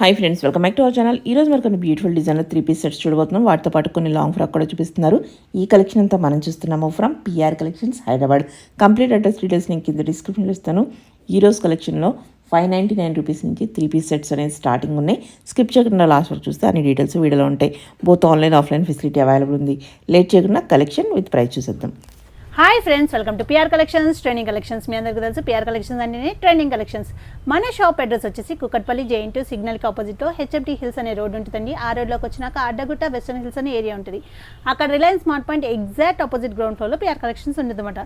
Hi friends, welcome back to our channel. ఈ రోజు మనకు బ్యూటిఫుల్ డిజైనర్ 3 పీస్ సెట్స్ చూడబోతున్నాం. వాటితో పాటు కొన్ని లాంగ్ ఫ్రాక్ కూడా చూపిస్తున్నారు. ఈ కలెక్షన్ అంతా మనం చూస్తున్నాము from PR collections Hyderabad. Complete address details నేను కింద డిస్క్రిప్షన్లో ఇస్తాను. ఈ రోజు కలెక్షన్లో 599 రూపీస్ నుంచి 3 పీస్ సెట్స్ అనేది స్టార్టింగ్ ఉన్నాయి. స్కిప్ చేయకుండా లాస్ట్ వరకు చూస్తే అన్ని డీటెయిల్స్ వీడియోలో ఉంటాయి. Both online offline facility available ఉంది. లేట్ చేయకుండా కలెక్షన్ విత్ ప్రైస్ చూసేద్దాం. Hi friends, welcome to PR collections trending collections. మీ అందరికీ తెలుసు పిఆర్ కలెక్షన్స్ అంటే ట్రెండింగ్ కలెక్షన్స్. మన షాప్ అడ్రస్ వచ్చేసి కుకట్పల్లి జైంట్ సిగ్నల్కి ఆపోజిట్లో హెచ్ఎంటీ హిల్స్ అనే రోడ్ ఉంటుందండి. ఆ రోడ్లోకి వచ్చినాక అడ్డగుట్ట వెస్టర్న్ హిల్స్ అనే ఏరియా ఉంటుంది. అక్కడ Reliance smart point exact opposite ground ఫ్లోర్లో పిఆర్ కలెక్షన్స్ ఉంటుందన్నమాట.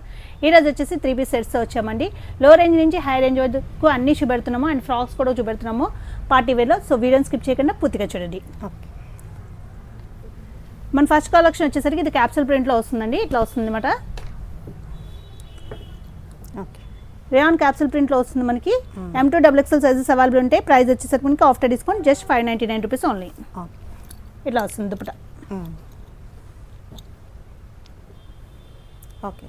ఈరోజు వచ్చేసి 3 పీస్ సెట్స్ వచ్చామండి. లో రేంజ్ నుంచి హై రేంజ్ వరకు అన్ని చూపెడుతున్నాము అండ్ ఫ్రాక్స్ కూడా చూపెడుతున్నాము పార్టీ వేర్లో. సో వీడియోని స్కిప్ చేయకుండా పూర్తిగా చూడండి. మన ఫస్ట్ కలెక్షన్ వచ్చేసరికి ఇది క్యాప్సూల్ ప్రింట్లో వస్తుందండి. ఇట్లా వస్తుంది అన్నమాట. రేయాన్ క్యాప్సూల్ ప్రింట్లో వస్తుంది మనకి. M2XXL సైజెస్ అవైలబుల్ ఉంటాయి. ప్రైస్ వచ్చేసరికి మనకి after discount just 599 rupees only. ఇట్లా వస్తుంది దుపట్టా. ఓకే,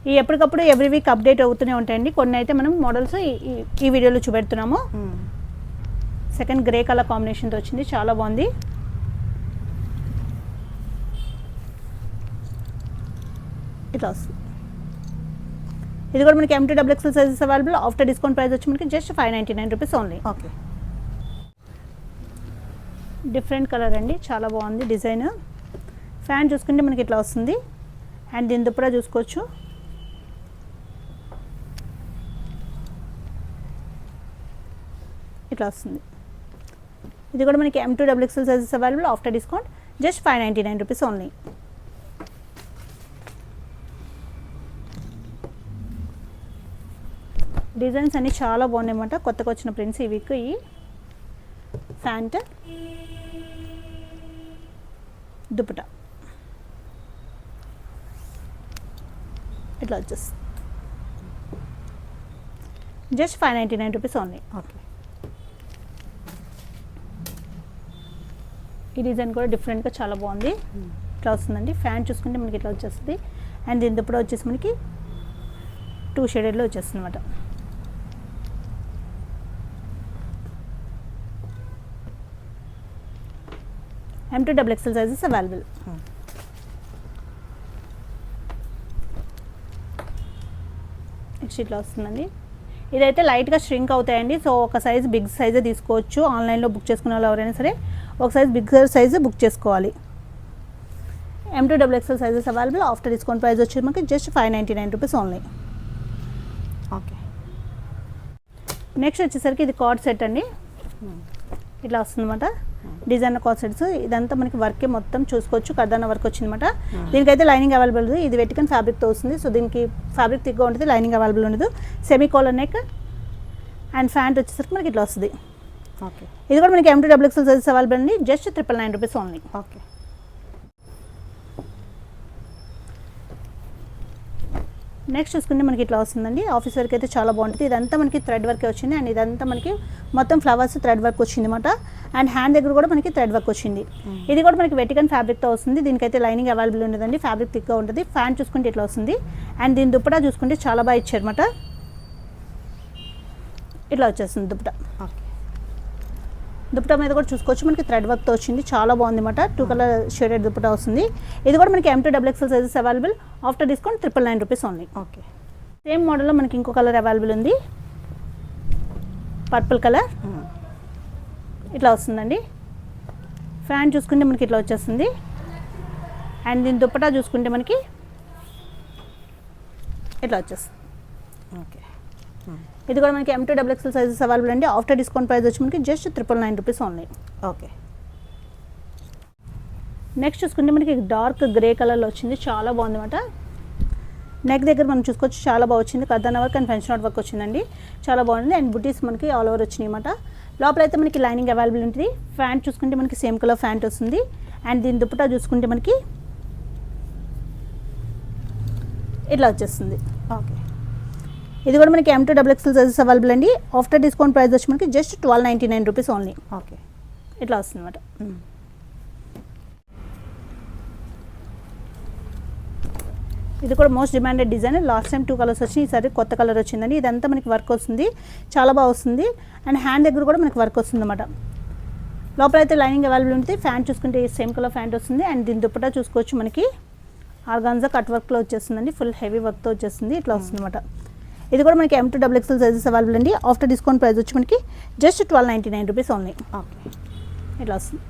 ఈ ఎప్పటికప్పుడు ఎవ్రీ వీక్ అప్డేట్ అవుతూనే ఉంటాయండి. కొన్ని అయితే మనం మోడల్స్ ఈ వీడియోలో చూపెడుతున్నాము. సెకండ్ గ్రే కలర్ కాంబినేషన్తో వచ్చింది, చాలా బాగుంది. ఇట్లా వస్తుంది. ఇది కూడా మనకి M2XXL sizes available. After discount price వచ్చి మనకి just 599 rupees only. Okay, different colour అండి, చాలా బాగుంది డిజైన్. ఫ్యాన్ చూసుకుంటే మనకి ఇట్లా వస్తుంది. అండ్ దీని దుప్పటా చూసుకోవచ్చు. ఇట్లా వస్తుంది. ఇది కూడా మనకి M2XXL sizes available. After discount just 599 rupees only. Designs అన్నీ చాలా బాగున్నాయి అన్నమాట. కొత్తగా వచ్చిన ప్రింట్స్ ఈ వీక్. ఈ ప్యాంట్, దుపట్టా ఇట్లా వచ్చేస్తుంది. Just 599 rupees only. ఓకే, ఈ డిజైన్ కూడా డిఫరెంట్గా చాలా బాగుంది. ఇట్లా వస్తుందండి. ఫ్యాన్ చూసుకుంటే మనకి ఇట్లా వచ్చేస్తుంది. అండ్ దీని దుపట్టా వచ్చేసి మనకి 2 షేడెడ్లో వచ్చేస్తుంది అన్నమాట. M2XXL sizes available. నెక్స్ట్ ఇట్లా వస్తుందండి. ఇదైతే లైట్గా ష్రింక్ అవుతాయండి. సో ఒక సైజ్ బిగ్ సైజే తీసుకోవచ్చు. ఆన్లైన్లో బుక్ చేసుకునే వాళ్ళు ఎవరైనా సరే ఒక సైజ్ బిగ్ సైజు బుక్ చేసుకోవాలి. M2XXL sizes available. After discount price వచ్చి మనకి just 599 rupees only. Okay, next వచ్చేసరికి ఇది కార్డ్ సెట్ అండి. ఇట్లా వస్తుందన్నమాట. Designer card sets. ఇదంతా మనకి వర్కే మొత్తం చూసుకోవచ్చు. కర్దానా వర్క్ వచ్చిందన్నమాట. దీనికైతే లైనింగ్ అవైలబుల్ ఉంది. ఇది వెటికన్ ఫ్యాబ్రిక్తో వస్తుంది. సో దీనికి ఫ్యాబ్రిక్ థిక్గా ఉంటుంది, లైనింగ్ అవైలబుల్ ఉండదు. Semi collar neck and pant వచ్చేసరికి మనకి ఇట్లా వస్తుంది. ఓకే, ఇది కూడా మనకి M2XXL సైజెస్ అవైలబుల్ అండి. Just 999 rupees only. Okay, next చూసుకుంటే మనకి ఇట్లా వస్తుందండి. ఆఫీస్ వర్క్ అయితే చాలా బాగుంటుంది. ఇదంతా మనకి థ్రెడ్ వర్కే వచ్చింది. అండ్ ఇదంతా మనకి మొత్తం ఫ్లవర్స్ థ్రెడ్ వర్క్ వచ్చింది అనమాట. అండ్ హ్యాండ్ దగ్గర కూడా మనకి థ్రెడ్ వర్క్ వచ్చింది. ఇది కూడా మనకి వెటికన్ ఫ్యాబ్రిక్తో వస్తుంది. దీనికైతే లైనింగ్ అవైలబుల్ ఉండదండి. ఫ్యాబ్రిక్ థిక్గా ఉంటుంది. ఫ్యాన్ చూసుకుంటే ఇట్లా వస్తుంది. అండ్ దీని దుప్పటా చూసుకుంటే చాలా బాగా ఇచ్చారన్నమాట. ఇట్లా వచ్చేస్తుంది దుప్పటా. ఓకే, దుప్పటా మీద కూడా చూసుకోవచ్చు. మనకి థ్రెడ్ వర్క్తో వచ్చింది, చాలా బాగుంది అనమాట. 2 కలర్ షేడెడ్ దుప్పటా వస్తుంది. ఇది కూడా మనకి M2XXL sizes available. After discount 999 rupees only. Okay, same మోడల్లో మనకి ఇంకో కలర్ అవైలబుల్ ఉంది, పర్పుల్ కలర్. ఇట్లా వస్తుందండి. ఫ్యాన్ చూసుకుంటే మనకి ఇట్లా వచ్చేస్తుంది. అండ్ దీని దుప్పటా చూసుకుంటే మనకి ఇట్లా వచ్చేస్తుంది. ఓకే, ఇది కూడా మనకి M2XXL సైజెస్ అవైలబుల్ అండి. ఆఫ్టర్ డిస్కౌంట్ ప్రైస్ వచ్చి మనకి just 999 rupees only. Okay, next చూసుకుంటే మనకి డార్క్ గ్రే కలర్లో వచ్చింది, చాలా బాగుంది అనమాట. నెక్ దగ్గర మనం చూసుకోవచ్చు, చాలా బాగా వచ్చింది. కర్దానా work and French knot work వచ్చిందండి, చాలా బాగుంది. అండ్ బుటీస్ మనకి ఆల్ ఓవర్ వచ్చినాయి అనమాట. లోపల అయితే మనకి లైనింగ్ అవైలబుల్ ఉంటుంది. ఫ్యాంట్ చూసుకుంటే మనకి సేమ్ కలర్ ఫ్యాంట్ వస్తుంది. అండ్ దీని దుప్పటా చూసుకుంటే మనకి ఇట్లా వచ్చేస్తుంది. ఓకే, ఇది కూడా మనకి M2XXL సైజెస్ అవైలబుల్ అండి. ఆఫ్టర్ డిస్కౌంట్ ప్రైస్ వచ్చి మనకి జస్ట్ 1299 రూపీస్ ఓన్లీ. ఓకే, ఇట్లా వస్తుంది అనమాట. ఇది కూడా most demanded design. Last time 2 colours వచ్చినాయి, ఈసారి కొత్త కలర్ వచ్చిందండి. ఇదంతా మనకి వర్క్ వస్తుంది, చాలా బాగా వస్తుంది. అండ్ హ్యాండ్ దగ్గర కూడా మనకి వర్క్ వస్తుంది అన్నమాట. లోపల అయితే లైనింగ్ అవైలబుల్ ఉంటుంది. ఫ్యాంట్ చూసుకుంటే సేమ్ కలర్ ఫ్యాంట్ వస్తుంది. అండ్ దీని దుప్పటా చూసుకోవచ్చు, మనకి ఆర్గాన్జా కట్ వర్క్లో వచ్చేస్తుందండి. ఫుల్ హెవీ వర్క్తో వచ్చేస్తుంది, ఇట్లా వస్తుంది అన్నమాట. ఇది కూడా మనకి M2 XXL సైజెస్ అవైలబుల్ అండి. ఆఫ్టర్ డిస్కౌంట్ ప్రైస్ వచ్చి మనకి జస్ట్ 1299 రూపీస్ ఓన్లీ. ఓకే. ఇట్లా వస్తుంది.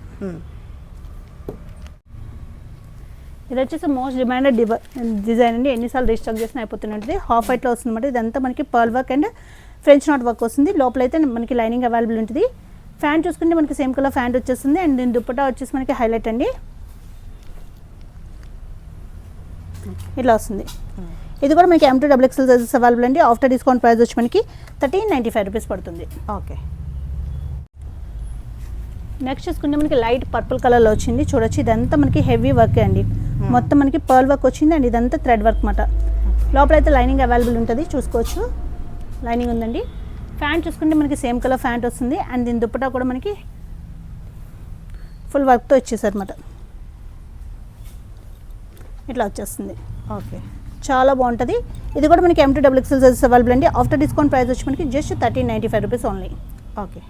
ఇది వచ్చేసి మోస్ట్ డిమాండెడ్ డిజైన్ అండి. ఎన్నిసార్లు రీస్టాక్ చేసినా అయిపోతున్నది. హాఫ్ వైట్లో వస్తుంది అన్నమాట. ఇదంతా మనకి pearl work and French knot work వస్తుంది. లోపల అయితే మనకి లైనింగ్ అవైలబుల్ ఉంటుంది. ఫ్యాంట్ చూసుకుంటే మనకి సేమ్ కలర్ ఫ్యాంట్ వచ్చేస్తుంది. అండ్ దీని దుప్పటా వచ్చేసి మనకి హైలైట్ అండి, ఇట్లా వస్తుంది. ఇది కూడా మనకి M2 XXL సైజెస్ అవైలబుల్ అండి. ఆఫ్టర్ డిస్కౌంట్ ప్రైస్ వచ్చి మనకి 1395 రూపీస్ పడుతుంది. ఓకే. నెక్స్ట్ చూసుకుంటే మనకి లైట్ పర్పుల్ కలర్లో వచ్చింది, చూడొచ్చు. ఇదంతా మనకి హెవీ వర్క్ అండి. మొత్తం మనకి పర్ల్ వర్క్ వచ్చింది. అండ్ ఇదంతా థ్రెడ్ వర్క్ అన్నమాట. లోపల అయితే లైనింగ్ అవైలబుల్ ఉంటుంది, చూసుకోవచ్చు. లైనింగ్ ఉందండి. ఫ్యాంట్ చూసుకుంటే మనకి సేమ్ కలర్ ఫ్యాంట్ వస్తుంది. అండ్ దీని దుప్పటా కూడా మనకి ఫుల్ వర్క్తో వచ్చేసారు అన్నమాట. ఇట్లా వచ్చేస్తుంది. ఓకే. చాలా బాగుంటుంది. ఇది కూడా మనకి M2 XXL సైజెస్ అవైలబుల్ అండి. ఆఫ్టర్ డిస్కౌంట్ ప్రైస్ వచ్చి మనకి just 1395 rupees only. Okay.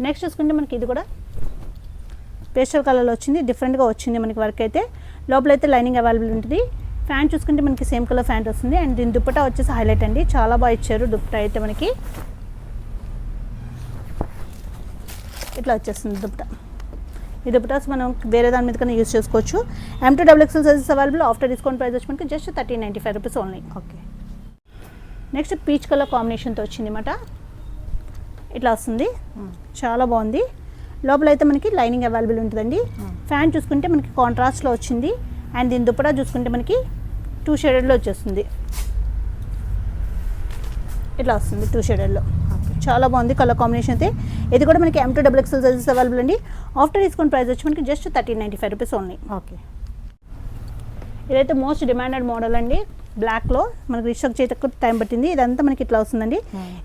Next చూసుకుంటే మనకి ఇది కూడా పేస్టల్ కలర్లో వచ్చింది, డిఫరెంట్గా వచ్చింది మనకి వర్క్ అయితే. లోపల అయితే లైనింగ్ అవైలబుల్ ఉంటుంది. ఫ్యాంట్ చూసుకుంటే మనకి సేమ్ కలర్ ఫ్యాంట్ వస్తుంది. అండ్ దీని దుప్పటా వచ్చేసి హైలైట్ అండి, చాలా బాగా ఇచ్చారు దుప్పటా అయితే మనకి. ఇట్లా వచ్చేస్తుంది దుప్పటా. ఈ దుప్పటాస్ మనం వేరే దాని మీద కన్నా యూజ్ చేసుకోవచ్చు. M2 XXL sizes available. After discount price వచ్చి మనకి just 1395 rupees only. Okay. Next peach colour కాంబినేషన్తో వచ్చింది అన్నమాట. ఇట్లా వస్తుంది, చాలా బాగుంది. లోపల అయితే మనకి లైనింగ్ అవైలబుల్ ఉంటుందండి. ఫ్యాంట్ చూసుకుంటే మనకి కాంట్రాస్ట్లో వచ్చింది. అండ్ దీని దుప్పటా చూసుకుంటే మనకి 2 షేడెడ్లో వచ్చేస్తుంది, ఇట్లా వస్తుంది 2 షేడెడ్లో. చాలా బాగుంది కలర్ కాంబినేషన్ అయితే. ఇది కూడా మనకి M2 XXL సైజెస్ అవైలబుల్ అండి. ఆఫ్టర్ డిస్కౌంట్ ప్రైస్ వచ్చి మనకి జస్ట్ 1395 రూపీస్ ఓన్లీ. ఓకే. ఇదైతే మోస్ట్ డిమాండెడ్ మోడల్ అండి. బ్లాక్లో మనకి రీస్టాక్ చేయటకు టైం పట్టింది. ఇదంతా మనకి ఇట్లా వస్తుందండి.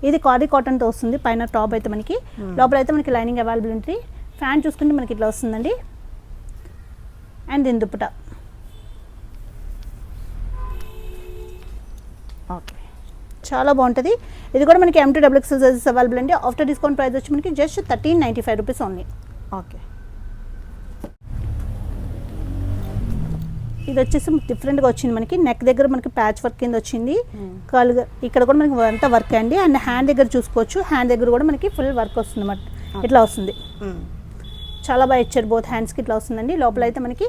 ఇది కాటన్ కాటన్తో వస్తుంది. పైన టాప్ అయితే మనకి, లోపల అయితే మనకి లైనింగ్ అవైలబుల్ ఉంటుంది. ఫ్యాంట్ చూసుకుంటే మనకి ఇట్లా వస్తుందండి. అండ్ దీని దుప్పటా. ఓకే. చాలా బాగుంటుంది. ఇది కూడా మనకి M2 XXL సైజెస్ అవైలబుల్ అండి. ఆఫ్టర్ డిస్కౌంట్ ప్రైస్ వచ్చి మనకి జస్ట్ 1395 రూపీస్ ఓన్లీ. ఓకే. ఇది వచ్చేసి డిఫరెంట్గా వచ్చింది మనకి. నెక్ దగ్గర మనకి ప్యాచ్ వర్క్ కింద వచ్చింది. కాలుగా ఇక్కడ కూడా మనకి అంతా వర్క్ అండి. అండ్ హ్యాండ్ దగ్గర చూసుకోవచ్చు, హ్యాండ్ దగ్గర కూడా మనకి ఫుల్ వర్క్ వస్తుంది అన్నమాట. ఇట్లా వస్తుంది, చాలా బాగా ఇచ్చారు. బోత్ హ్యాండ్స్కి ఇట్లా వస్తుందండి. లోపల అయితే మనకి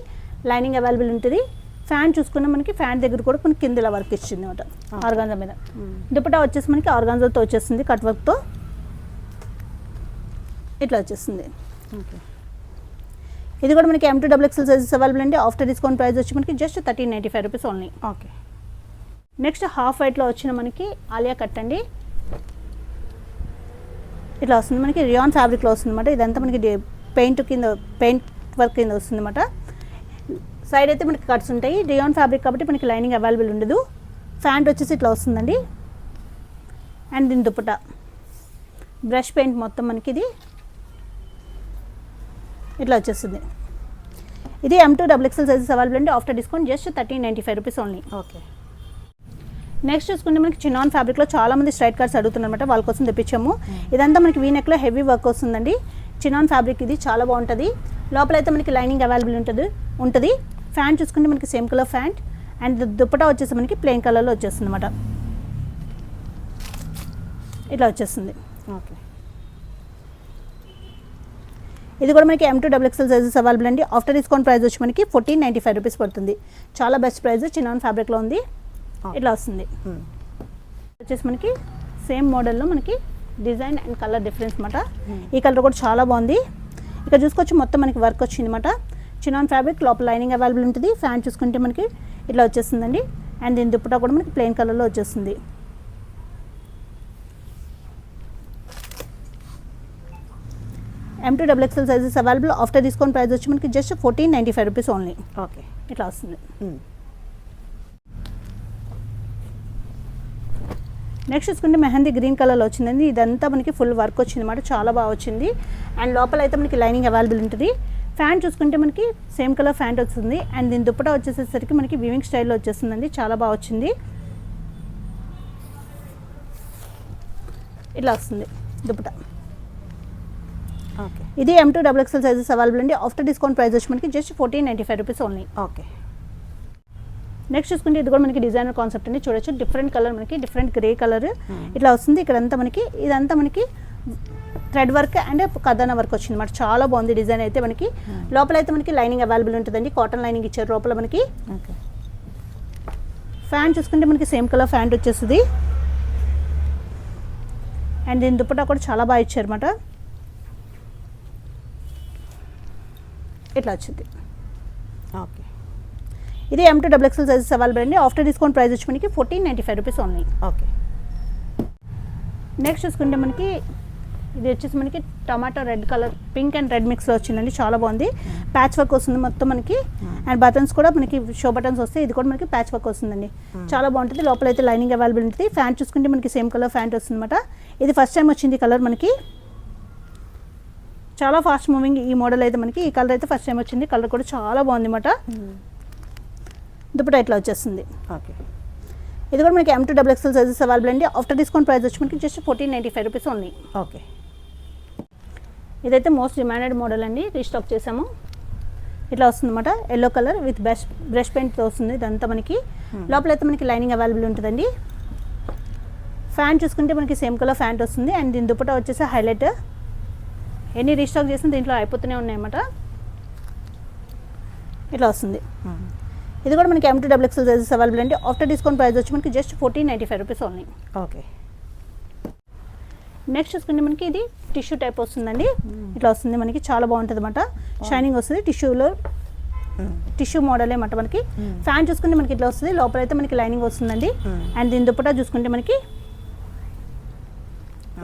లైనింగ్ అవైలబుల్ ఉంటుంది. ఫ్యాంట్ చూసుకున్న మనకి ఫ్యాంట్ దగ్గర కూడా మనకి కింద ఇలా వర్క్ ఇచ్చింది అనమాట, ఆర్గాన్జా మీద. దుపట్టా వచ్చేసి మనకి ఆర్గాన్జాతో వచ్చేస్తుంది, కట్ వర్క్తో ఇట్లా వచ్చేస్తుంది. ఓకే. ఇది కూడా మనకి M2 XXL సైజెస్ అవైలబుల్ అండి. ఆఫ్టర్ డిస్కౌంట్ ప్రైస్ వచ్చి మనకి just 1395 rupees only. Okay. Next half వైట్లో వచ్చిన మనకి ఆలియా కట్ అండి. ఇట్లా వస్తుంది మనకి, రియాన్ ఫ్యాబ్రిక్లో వస్తుంది అనమాట. ఇదంతా మనకి పెయింట్ వర్క్ కింద వస్తుంది అనమాట. సైడ్ అయితే మనకి కట్స్ ఉంటాయి. రియాన్ ఫ్యాబ్రిక్ కాబట్టి మనకి లైనింగ్ అవైలబుల్ ఉండదు. ఫ్యాంట్ వచ్చేసి ఇట్లా వస్తుందండి. అండ్ దీని దుపట్టా బ్రష్ పెయింట్ మొత్తం మనకి ఇది ఇట్లా వచ్చేస్తుంది. ఇది M2 XXL సైజెస్ అవైలబుల్ అండి. After discount just 1395 rupees only. Okay. Next చూసుకుంటే మనకి చినాన్ ఫ్యాబ్రిక్లో చాలామంది స్ట్రైట్ కట్స్ అడుగుతున్నారన్నమాట, వాళ్ళ కోసం తెప్పించాము. ఇదంతా మనకి వీనెక్లో హెవీ వర్క్ వస్తుందండి. చినాన్ ఫ్యాబ్రిక్ ఇది చాలా బాగుంటుంది. లోపల అయితే మనకి లైనింగ్ అవైలబుల్ ఉంటుంది. ఫ్యాంట్ చూసుకుంటే మనకి same colour pant. And dupatta వచ్చేసి మనకి ప్లెయిన్ కలర్లో వచ్చేస్తుంది అనమాట. ఇట్లా వచ్చేస్తుంది. ఓకే. ఇది కూడా మనకి M2 XXL సైజెస్ అవైలబుల్ అండి. ఆఫ్టర్ డిస్కౌంట్ ప్రైస్ వచ్చి మనకి 1495 రూపీస్ పడుతుంది. చాలా బెస్ట్ ప్రైస్, చినాన్ ఫ్యాబ్రిక్లో ఉంది. ఇట్లా వస్తుంది. వచ్చేసి మనకి సేమ్ మోడల్లో మనకి డిజైన్ అండ్ కలర్ డిఫరెన్స్ అనమాట. ఈ కలర్ కూడా చాలా బాగుంది. ఇక్కడ చూసుకోవచ్చు మొత్తం మనకి వర్క్ వచ్చింది అనమాట. చినాన్ ఫ్యాబ్రిక్, లోపల లైనింగ్ అవైలబుల్ ఉంటుంది. ఫ్యాంట్ చూసుకుంటే మనకి ఇట్లా వచ్చేస్తుందండి. అండ్ దీని దుపట్టా కూడా మనకి ప్లెయిన్ కలర్లో వచ్చేస్తుంది. M2 XXL sizes available. After discount price వచ్చి మనకి జస్ట్ 1495 రూపీస్ ఓన్లీ. ఓకే. ఇట్లా వస్తుంది. నెక్స్ట్ చూసుకుంటే మెహందీ గ్రీన్ కలర్లో వచ్చిందండి. ఇదంతా మనకి ఫుల్ వర్క్ వచ్చింది అనమాట, చాలా బాగా వచ్చింది. అండ్ లోపల అయితే మనకి లైనింగ్ అవైలబుల్ ఉంటుంది. ఫ్యాంట్ చూసుకుంటే మనకి సేమ్ కలర్ ఫ్యాంట్ వస్తుంది అండ్ దీని దుప్పటా వచ్చేసేసరికి మనకి వీవింగ్ స్టైల్లో వచ్చేస్తుందండి, చాలా బాగా వచ్చింది. ఇట్లా వస్తుంది దుప్పటా. ఓకే. ఇది M2 XXL సైజెస్ అవైలబుల్ అండి. ఆఫ్టర్ డిస్కౌంట్ ప్రైస్ వచ్చి మనకి just 1495 rupees only. Okay. Next చూసుకుంటే ఇది కూడా మనకి డిజైనర్ కాన్సెప్ట్ అండి. చూడొచ్చు డిఫరెంట్ కలర్, మనకి డిఫరెంట్ గ్రే కలర్ ఇట్లా వస్తుంది. ఇక్కడంతా మనకి ఇదంతా మనకి థ్రెడ్ వర్క్ అండ్ కథానా వర్క్ వచ్చింది అన్నమాట. చాలా బాగుంది డిజైన్ అయితే. మనకి లోపల అయితే మనకి లైనింగ్ అవైలబుల్ ఉంటుందండి, కాటన్ లైనింగ్ ఇచ్చారు లోపల మనకి. ఓకే. ఫ్యాంట్ చూసుకుంటే మనకి సేమ్ కలర్ ఫ్యాంట్ వచ్చేస్తుంది అండ్ దీని దుప్పటా కూడా చాలా బాగా ఇచ్చారు అన్నమాట. ఇట్లా వచ్చింది. ఓకే. ఇది M2 XXL సైజెస్ అవైలబుల్ అండి. ఆఫ్టర్ డిస్కౌంట్ ప్రైస్ వచ్చి మనకి 1495 రూపీస్ ఓన్లీ. ఓకే. నెక్స్ట్ చూసుకుంటే మనకి ఇది వచ్చేసి మనకి tomato red colour, pink and red మిక్స్లో వచ్చిందండి. చాలా బాగుంది. ప్యాచ్ వర్క్ వస్తుంది మొత్తం మనకి అండ్ బటన్స్ కూడా మనకి షో బటన్స్ వస్తాయి. ఇది కూడా మనకి ప్యాచ్ వర్క్ వస్తుందండి, చాలా బాగుంటుంది. లోపల అయితే లైనింగ్ అవైలబుల్ ఉంటుంది. ఫ్యాంట్ చూసుకుంటే మనకి సేమ్ కలర్ ఫ్యాంట్ వస్తుంది అనమాట. ఇది ఫస్ట్ టైం వచ్చింది కలర్ మనకి, చాలా ఫాస్ట్ మూవింగ్ ఈ మోడల్ అయితే మనకి. ఈ కలర్ అయితే ఫస్ట్ టైం వచ్చింది, కలర్ కూడా చాలా బాగుంది అనమాట. దుప్పటా ఇట్లా వచ్చేస్తుంది. ఓకే. ఇది కూడా మనకి M2 XXL సైజెస్ అవైలబుల్ అండి. ఆఫ్టర్ డిస్కౌంట్ ప్రైస్ వచ్చి మనకి జస్ట్ 1495 రూపీస్ ఓన్లీ. ఓకే. ఇదైతే మోస్ట్ డిమాండెడ్ మోడల్ అండి, రీస్టాక్ చేసాము. ఇట్లా వస్తుంది అనమాట. ఎల్లో కలర్ విత్ బ్రష్ పెయింట్తో వస్తుంది. ఇదంతా మనకి లోపల అయితే మనకి లైనింగ్ అవైలబుల్ ఉంటుందండి. ఫ్యాంట్ చూసుకుంటే మనకి సేమ్ కలర్ ఫ్యాంట్ వస్తుంది అండ్ దీని దుప్పటా వచ్చేసి హైలైట్. ఎన్ని రీస్టాక్ చేసినా దీంట్లో అయిపోతూనే ఉన్నాయన్నమాట. ఇట్లా వస్తుంది. ఇది కూడా మనకి M2 XXL సైజెస్ అవైలబుల్ అండి. ఆఫ్టర్ డిస్కౌంట్ ప్రైస్ వచ్చి మనకి just 1495 rupees only. Okay. Next చూసుకుంటే మనకి ఇది టిష్యూ టైప్ వస్తుందండి. ఇట్లా వస్తుంది మనకి, చాలా బాగుంటుంది అనమాట. షైనింగ్ వస్తుంది, టిష్యూలో టిష్యూ మోడల్ అనమాట మనకి. ఫ్యాన్ చూసుకుంటే మనకి ఇట్లా వస్తుంది, లోపల అయితే మనకి లైనింగ్ వస్తుందండి అండ్ దీని దుప్పటా చూసుకుంటే మనకి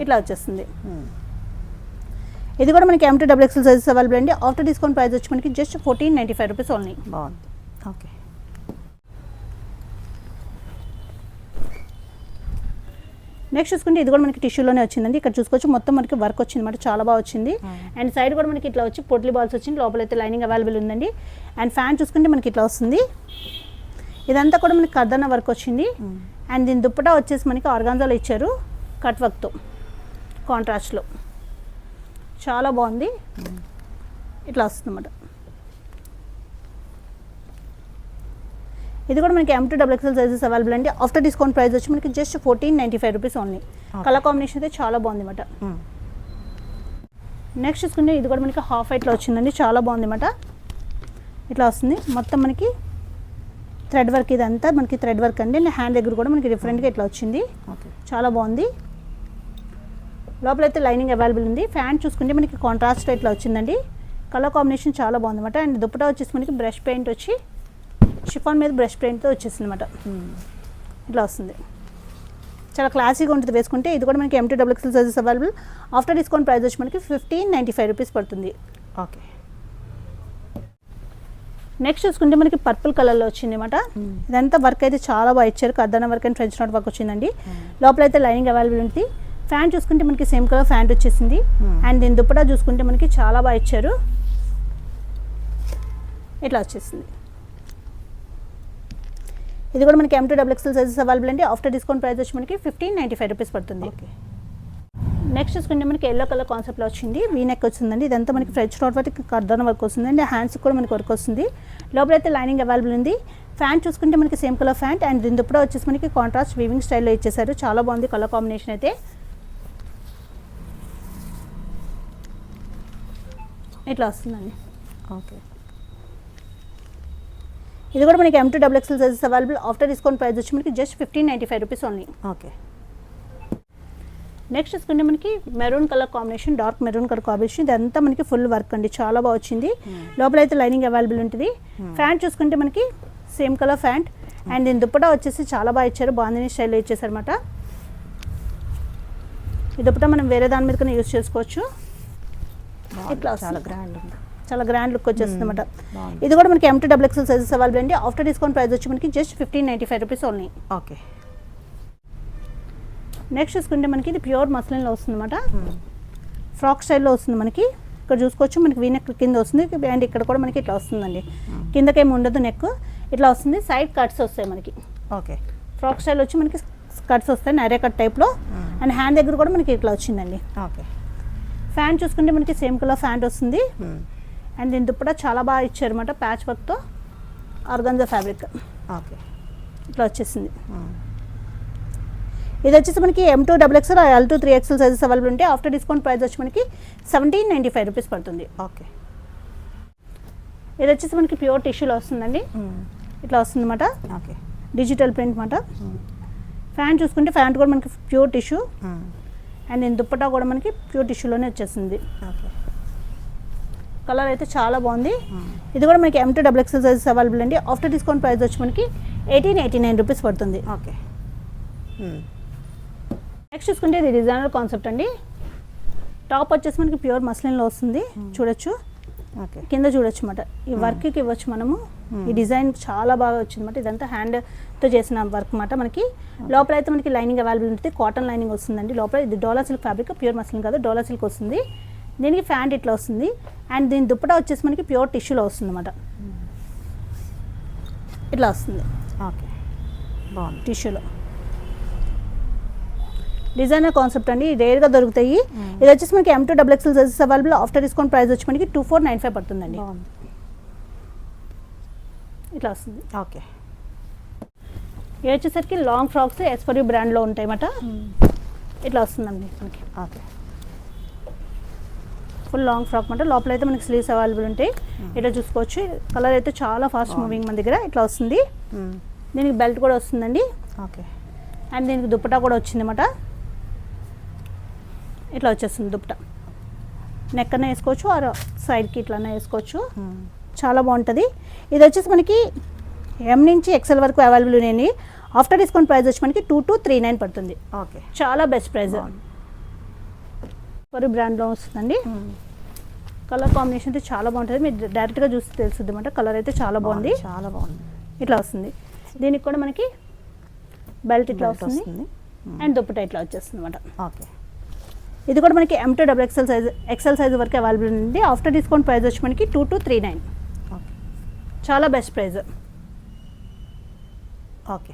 ఇట్లా వచ్చేస్తుంది. ఇది కూడా మనకి M2 XXL సైజెస్ అవైలబుల్ అండి. ఆఫ్టర్ డిస్కౌంట్ ప్రైస్ వచ్చి మనకి జస్ట్ 1495 రూపీస్ ఓన్లీ. బాగుంది. ఓకే. నెక్స్ట్ చూసుకుంటే ఇది కూడా మనకి టిష్యూలోనే వచ్చిందండి. ఇక్కడ చూసుకోవచ్చు మొత్తం మనకి వర్క్ వచ్చింది అనమాట, చాలా బాగా వచ్చింది. అండ్ సైడ్ కూడా మనకి ఇట్లా వచ్చి పొట్లీ బాల్స్ వచ్చింది, లోపల అయితే లైనింగ్ అవైలబుల్ ఉందండి. అండ్ ఫ్యాన్ చూసుకుంటే మనకి ఇట్లా వస్తుంది. ఇదంతా కూడా మనకి కర్దన వర్క్ వచ్చింది అండ్ దీని దుప్పటా వచ్చేసి మనకి ఆర్గాన్జాలో ఇచ్చారు కట్ వర్క్తో కాంట్రాస్ట్లో, చాలా బాగుంది. ఇట్లా వస్తుంది అన్నమాట. ఇది కూడా మనకి M2 XXL సైజెస్ అవైలబుల్ అండి. ఆఫ్టర్ డిస్కౌంట్ ప్రైస్ వచ్చి మనకి just 1495 rupees only. Colour combination అయితే చాలా బాగుంది అనమాట. నెక్స్ట్ చూసుకుంటే ఇది కూడా మనకి హాఫ్ వైట్లో వచ్చిందండి, చాలా బాగుంది అనమాట. ఇట్లా వస్తుంది మొత్తం మనకి థ్రెడ్ వర్క్. ఇదంతా మనకి థ్రెడ్ వర్క్ అండి. హ్యాండ్ దగ్గర కూడా మనకి డిఫరెంట్గా ఇట్లా వచ్చింది, చాలా బాగుంది. లోపల అయితే లైనింగ్ అవైలబుల్ ఉంది. ఫ్యాంట్ చూసుకుంటే మనకి కాంట్రాస్ట్ ఇట్లా వచ్చిందండి, కలర్ కాంబినేషన్ చాలా బాగుంది అనమాట. అండ్ దుప్పటా వచ్చేసి మనకి బ్రష్ పెయింట్ వచ్చి షిఫాన్ మీద బ్రష్ పెయింట్తో వచ్చేసింది అనమాట. ఇట్లా వస్తుంది, చాలా క్లాసీగా ఉంటుంది వేసుకుంటే. ఇది కూడా మనకి M2 XXL sizes available. After discount price వచ్చి మనకి 1595 రూపీస్ పడుతుంది. ఓకే. నెక్స్ట్ చూసుకుంటే మనకి పర్పుల్ కలర్లో వచ్చింది అనమాట. ఇదంతా వర్క్ అయితే చాలా బాగా ఇచ్చారు, కర్దానా work and French knot work వచ్చిందండి. లోపల అయితే లైనింగ్ అవైలబుల్ ఉంటుంది. ఫ్యాంట్ చూసుకుంటే మనకి సేమ్ కలర్ ఫ్యాంట్ వచ్చేసింది అండ్ దీని దుప్పటా చూసుకుంటే మనకి చాలా బాగా ఇచ్చారు, ఇట్లా వచ్చేసింది. ఇది కూడా మనకి M2 XXL సైజెస్ అవైలబుల్ అండి. ఆఫ్టర్ డిస్కౌంట్ ప్రైస్ వచ్చి మనకి 1595 రూపీస్ పడుతుంది. నెక్స్ట్ చూసుకుంటే మనకి ఎల్లో కలర్ కాన్సెప్ట్లో వచ్చింది, వీ నెక్ వచ్చిందండి. ఇదంతా మనకి ఫ్రెంచ్ నోట్ వర్క్ కర్దానా వర్క్ వస్తుందండి. హ్యాండ్స్ కూడా మనకి వర్క్ వస్తుంది. లోపల అయితే లైనింగ్ అవైలబుల్ ఉంది. ఫ్యాంట్ చూసుకుంటే మనకి సేమ్ కలర్ ఫ్యాంట్ అండ్ దీని దుప్పటా వచ్చేసి మనకి కాంట్రాస్ట్ వీవింగ్ స్టైల్లో ఇచ్చేసారు, చాలా బాగుంది కలర్ కాంబినేషన్ అయితే. ఇట్లా వస్తుందండి. ఓకే. ఇది కూడా మనకి M2 XXL sizes available. After discount price వచ్చి మనకి just 1595 rupees only. Okay. Next చూసుకుంటే మనకి maroon colour combination, dark maroon colour combination. ఇదంతా మనకి ఫుల్ వర్క్ అండి, చాలా బాగా వచ్చింది. లోపల అయితే లైనింగ్ అవైలబుల్ ఉంటుంది. ఫ్యాంట్ చూసుకుంటే మనకి సేమ్ కలర్ ఫ్యాంట్ అండ్ దీని దుప్పటా వచ్చేసి చాలా బాగా ఇచ్చారు, బాందిని స్టైల్లో ఇచ్చేసారు అనమాట. ఈ దుప్పటా మనం వేరే దాని మీద కన్నా యూజ్ చేసుకోవచ్చు. ఇట్లా చాలా గ్రాండ్ ఉంది, చాలా గ్రాండ్ లుక్ వచ్చేస్తుంది అనమాట. ఇది కూడా మనకి M2 XXL సైజెస్ అవైలబుల్ అండి. ఆఫ్టర్ డిస్కౌంట్ ప్రైస్ వచ్చి మనకి just 1595 rupees only. Okay. Next చూసుకుంటే మనకి ఇది ప్యూర్ మస్లిన్లో వస్తుంది అనమాట. ఫ్రాక్ స్టైల్లో వస్తుంది మనకి. ఇక్కడ చూసుకోవచ్చు మనకి వీ నెక్ కింద వస్తుంది అండ్ ఇక్కడ కూడా మనకి ఇట్లా వస్తుందండి. కిందకేమి ఉండదు నెక్, ఇట్లా వస్తుంది. సైడ్ కట్స్ వస్తాయి మనకి. ఓకే. ఫ్రాక్ స్టైల్ వచ్చి మనకి కట్స్ వస్తాయి నరే కట్ టైప్లో. అండ్ హ్యాండ్ దగ్గర కూడా మనకి ఇట్లా వచ్చిందండి. ఓకే. ఫ్యాంట్ చూసుకుంటే మనకి సేమ్ కలర్ ఫ్యాంట్ వస్తుంది. అండ్ దీని దుప్పట చాలా బాగా ఇచ్చారు అనమాట, ప్యాచ్ వర్క్తో ఆర్గాన్జా ఫ్యాబ్రిక్. ఓకే. ఇట్లా వచ్చేసింది. ఇది వచ్చేసి మనకి M2 XXL L2 3XL sizes available ఉంటాయి. ఆఫ్టర్ డిస్కౌంట్ ప్రైస్ వచ్చి మనకి 1795 రూపీస్ పడుతుంది. ఓకే. ఇది వచ్చేసి మనకి ప్యూర్ టిష్యూలో వస్తుందండి. ఇట్లా వస్తుంది అనమాట, ఓకే. డిజిటల్ ప్రింట్ అనమాట. ఫ్యాంట్ చూసుకుంటే ఫ్యాంట్ కూడా మనకి ప్యూర్ టిష్యూ. అండ్ దీని దుప్పటా కూడా మనకి ప్యూర్ టిష్యూలోనే వచ్చేసింది. ఓకే. కలర్ అయితే చాలా బాగుంది. ఇది కూడా మనకి M2 XXL సైజెస్ అవైలబుల్ అండి. ఆఫ్టర్ డిస్కౌంట్ ప్రైస్ వచ్చి మనకి 1889 రూపీస్ పడుతుంది. ఓకే. నెక్స్ట్ చూసుకుంటే ఇది డిజైనర్ కాన్సెప్ట్ అండి. టాప్ వచ్చేసి మనకి ప్యూర్ మస్లిన్లో వస్తుంది, చూడొచ్చు. ఓకే. కింద చూడొచ్చు అనమాట. ఈ వర్క్కి ఇవ్వచ్చు మనము. ఈ డిజైన్ చాలా బాగా వచ్చింది అనమాట. ఇదంతా హ్యాండ్తో చేసిన వర్క్ అనమాట. మనకి లోపల అయితే మనకి లైనింగ్ అవైలబుల్ ఉంటుంది, కాటన్ లైనింగ్ వస్తుందండి. లోపల ఇది డోలా సిల్క్ ఫ్యాబ్రిక్, ప్యూర్ మస్లిన్ కాదు, డోలా సిల్క్ వస్తుంది. దీనికి ఫ్యాంట్ ఇట్లా వస్తుంది. అండ్ దీని దుప్పటా వచ్చేసి మనకి ప్యూర్ టిష్యూలో వస్తుంది అనమాట. ఇట్లా వస్తుంది. ఓకే. బాగుంది. టిష్యూలో డిజైనర్ కాన్సెప్ట్ అండి, రేర్గా దొరుకుతాయి. ఇది వచ్చేసి మనకి M2 XXL sizes available. After discount price వచ్చి మనకి 2495 పడుతుందండి. బాగుంది. ఇట్లా వస్తుంది. ఓకే. ఇది వచ్చేసరికి లాంగ్ ఫ్రాక్స్ S4U బ్రాండ్లో ఉంటాయి అన్నమాట. ఇట్లా వస్తుందండి మనకి. ఓకే. ఫుల్ లాంగ్ ఫ్రాక్ అన్నమాట. లోపల అయితే మనకి స్లీవ్స్ అవైలబుల్ ఉంటాయి. ఇట్లా చూసుకోవచ్చు. కలర్ అయితే చాలా ఫాస్ట్ మూవింగ్ మన దగ్గర. ఇట్లా వస్తుంది. దీనికి బెల్ట్ కూడా వస్తుందండి. ఓకే. అండ్ దీనికి దుప్పటా కూడా వచ్చింది అన్నమాట. ఇట్లా వచ్చేస్తుంది దుప్పటా. నెక్ అన్న వేసుకోవచ్చు, ఆర్ సైడ్కి ఇట్లనే వేసుకోవచ్చు. చాలా బాగుంటుంది. ఇది వచ్చేసి మనకి M నుంచి XL వరకు అవైలబుల్ ఉన్నాయండి. ఆఫ్టర్ డిస్కౌంట్ ప్రైస్ వచ్చి మనకి 2239 పడుతుంది. ఓకే. చాలా బెస్ట్ ప్రైస్. ఫర్ బ్రాండ్లో వస్తుందండి. కలర్ కాంబినేషన్ అయితే చాలా బాగుంటుంది. మీరు డైరెక్ట్గా చూస్తే తెలుస్తుంది అనమాట. కలర్ అయితే చాలా బాగుంది. చాలా బాగుంది. ఇట్లా వస్తుంది. దీనికి కూడా మనకి బెల్ట్ ఇట్లా వస్తుంది. అండ్ దుప్పటా ఇట్లా వచ్చేస్తుంది అనమాట. ఓకే. ఇది కూడా మనకి M2 XXL సైజ్ వరకు అవైలబుల్ ఉంది. ఆఫ్టర్ డిస్కౌంట్ ప్రైస్ వచ్చి మనకి 2239. ఓకే. చాలా బెస్ట్ ప్రైస్. ఓకే.